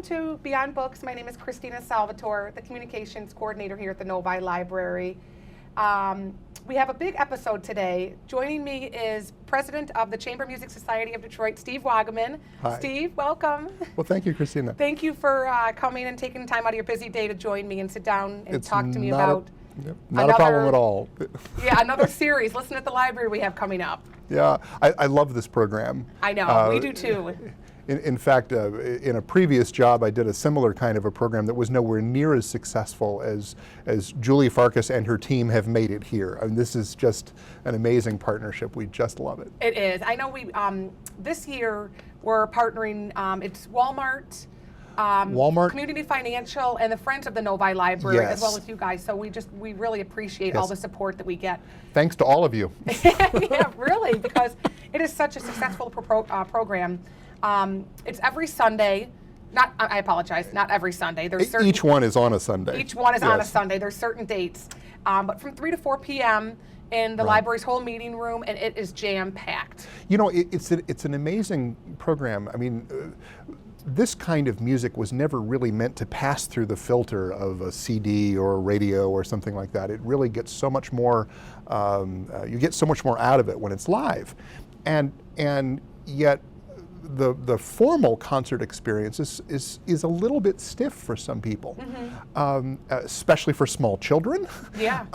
to Beyond Books. My name is Christina Salvatore, the Communications Coordinator here at the Novi Library. We have a big episode today. Joining me is President of the Chamber Music Society of Detroit, Steve Wagaman. Hi. Steve, welcome. Well, thank you, Christina. Thank you for coming and taking time out of your busy day to join me and sit down and talk to me about not a problem at all. Yeah, another series. Listen at the library we have coming up. Yeah, I love this program. I know, we do too. In fact, in a previous job, I did a similar kind of a program that was nowhere near as successful as Julie Farkas and her team have made it here. I mean, this is just an amazing partnership. We just love it. It is. I know we this year we're partnering. It's Walmart, Community Financial, and the Friends of the Novi Library, Yes. as well as you guys. So we really appreciate all the support that we get. Thanks to all of you. Yeah, really, because it is such a successful program. It's every Sunday. I apologize, not every Sunday. There's certain, each one is on a Sunday. Each one is on a Sunday. There's certain dates. But from 3 to 4 p.m. in the library's whole meeting room, and it is jam-packed. You know, it's an amazing program. I mean, this kind of music was never really meant to pass through the filter of a CD or a radio or something like that. It really gets so much more, you get so much more out of it when it's live. And yet, the formal concert experience is a little bit stiff for some people, especially for small children. Yeah.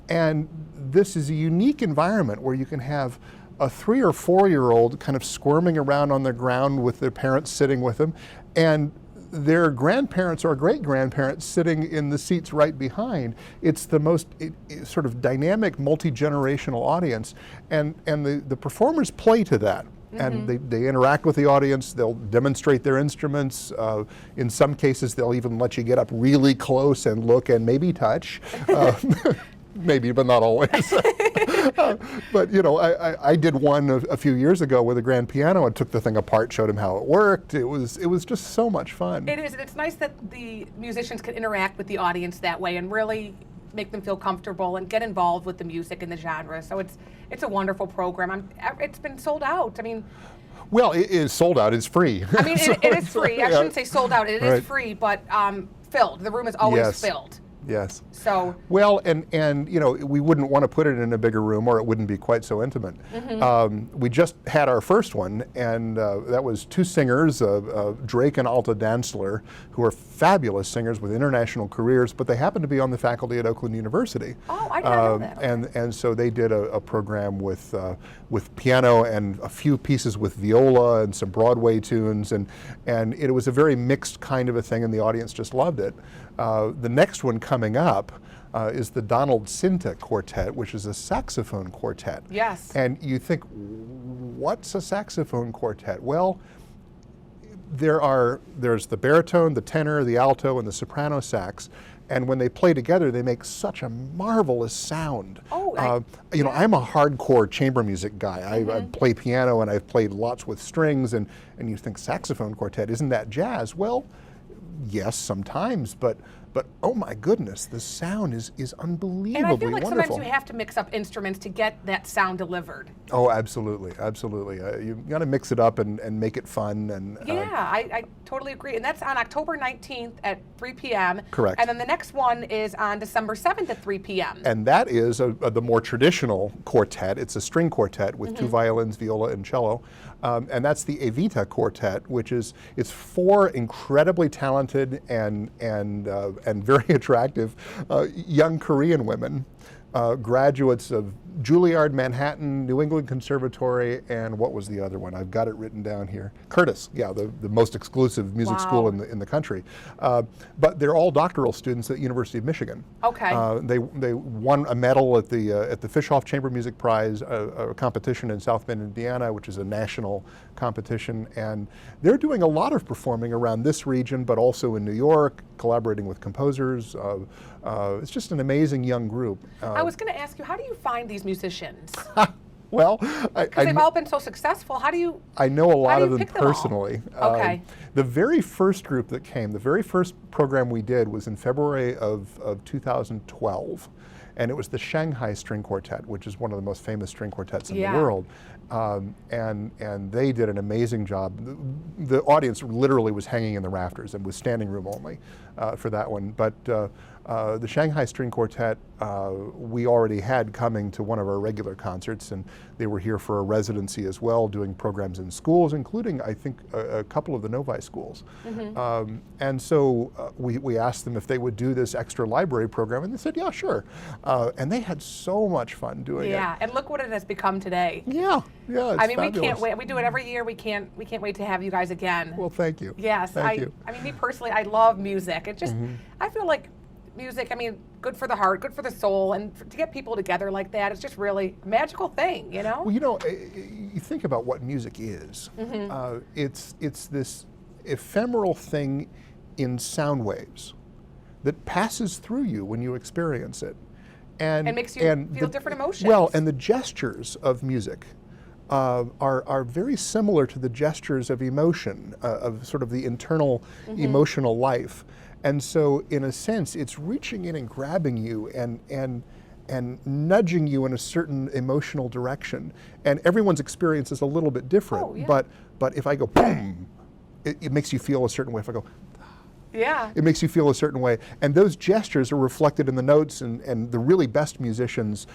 And this is a unique environment where you can have a 3 or 4-year-old kind of squirming around on the ground with their parents sitting with them, and their grandparents or great-grandparents sitting in the seats right behind. It's the most sort of dynamic, multi-generational audience, and the performers play to that. And they interact with the audience, they'll demonstrate their instruments. In some cases, they'll even let you get up really close and look and maybe touch. Maybe, but not always. But you know, I did one a few years ago with a grand piano and took the thing apart, showed him how it worked. It was just so much fun. It is, and it's nice that the musicians can interact with the audience that way and really make them feel comfortable and get involved with the music and the genre. So it's a wonderful program. It's been sold out. I mean, well, it is sold out. It's free. I mean, it is free. I shouldn't say sold out. It is free, but filled. The room is always filled. Yes. So well, and you know, we wouldn't want to put it in a bigger room, or it wouldn't be quite so intimate. We just had our first one, and that was 2 singers, Drake and Alta Dantzler, who are fabulous singers with international careers, but they happen to be on the faculty at Oakland University. Oh, I didn't know that. And so they did a program with piano and a few pieces with viola and some Broadway tunes, and it was a very mixed kind of a thing, and the audience just loved it. The next one coming up is the Donald Sinta Quartet, which is a saxophone quartet. Yes. And you think, what's a saxophone quartet? Well, there's the baritone, the tenor, the alto, and the soprano sax. And when they play together, they make such a marvelous sound. Oh, you know, I'm a hardcore chamber music guy. I play piano, and I've played lots with strings, and you think saxophone quartet, isn't that jazz? Well, yes, sometimes, but oh my goodness, the sound is unbelievably and I feel like wonderful. sometimes you have to mix up instruments to get that sound delivered. Oh, absolutely, absolutely. You've got to mix it up and make it fun. And yeah, I totally agree. And that's on October 19th at 3 p.m. Correct. And then the next one is on December 7th at 3 p.m. And that is the more traditional quartet. It's a string quartet with 2 violins, viola, and cello. And that's the Evita Quartet, which it's 4 incredibly talented and very attractive young Korean women, graduates of Juilliard, Manhattan, New England Conservatory, and what was the other one? I've got it written down here. Curtis, yeah, the most exclusive music school in the country. But they're all doctoral students at the University of Michigan. Okay. They won a medal at the Fishoff Chamber Music Prize, a competition in South Bend, Indiana, which is a national competition, and they're doing a lot of performing around this region, but also in New York, collaborating with composers. It's just an amazing young group. I was going to ask you, how do you find these musicians? Well, because they've all been so successful. How do you? I know a lot of them pick personally. Okay. The very first group that came, the very first program we did was in February of 2012. and it was the Shanghai String Quartet, which is one of the most famous string quartets in Yeah. the world. And they did an amazing job. The audience literally was hanging in the rafters and was standing room only for that one. But the Shanghai String Quartet, we already had coming to one of our regular concerts, and they were here for a residency as well, doing programs in schools, including, I think, a couple of the Novi schools. And so we asked them if they would do this extra library program, and they said, yeah, sure. And they had so much fun doing it. Yeah, and look what it has become today. Yeah, yeah, it's I mean, we can't fabulous. wait. We do it every year. We can't wait to have you guys again. Well, thank you. Yes, Thank you. I mean, me personally, I love music. It just, I feel like music, I mean, good for the heart, good for the soul, and to get people together like that, it's just really a magical thing, you know? Well, you know, you think about what music is. It's this ephemeral thing in sound waves that passes through you when you experience it. And makes you feel different emotions. Well, and the gestures of music are very similar to the gestures of emotion, of sort of the internal emotional life. And so, in a sense, it's reaching in and grabbing you and nudging you in a certain emotional direction. And everyone's experience is a little bit different. Oh, yeah. But if I go boom, it makes you feel a certain way. If I go, Yeah. it makes you feel a certain way. And those gestures are reflected in the notes, and the really best musicians,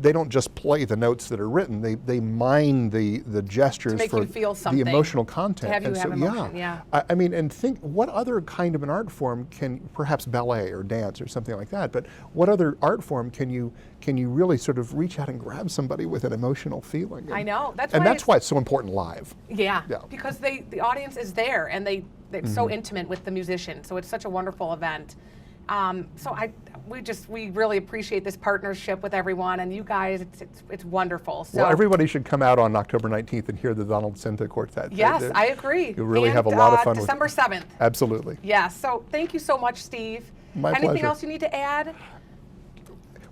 they don't just play the notes that are written, they mine the gestures make for you feel the something, emotional content. to have you And have so, emotion, yeah. I mean, and think, what other kind of an art form can, perhaps ballet or dance or something like that, but what other art form can you really sort of reach out and grab somebody with an emotional feeling? I know. That's and why that's why it's so important live. Yeah, Yeah. because the audience is there, and they're so intimate with the musician, so it's such a wonderful event. So we really appreciate this partnership with everyone, and you guys, it's wonderful. So Well, everybody should come out on October 19th and hear the Donald Cinta Quartet. yes, I agree. You'll really and, have a lot of fun with it. December 7th. Absolutely. Yes. So thank you so much, Steve. My Anything pleasure. else you need to add?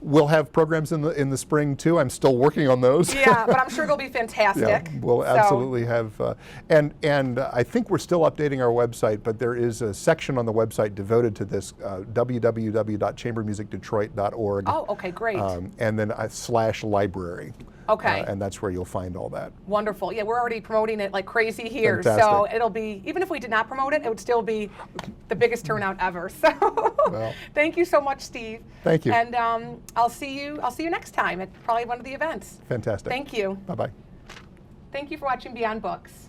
We'll have programs in the spring too. I'm still working on those. Yeah, but I'm sure they'll be fantastic. Yeah, we'll So- absolutely have, and I think we're still updating our website, but there is a section on the website devoted to this, www.chambermusicdetroit.org. Oh, okay, great. And then /library. Okay. And that's where you'll find all that. Wonderful. Yeah, we're already promoting it like crazy here. So Fantastic. it'll be, even if we did not promote it, it would still be the biggest turnout ever. So Well. thank you so much, Steve. Thank you. And I'll see you next time at probably one of the events. Fantastic. Thank you. Bye-bye. Thank you for watching Beyond Books.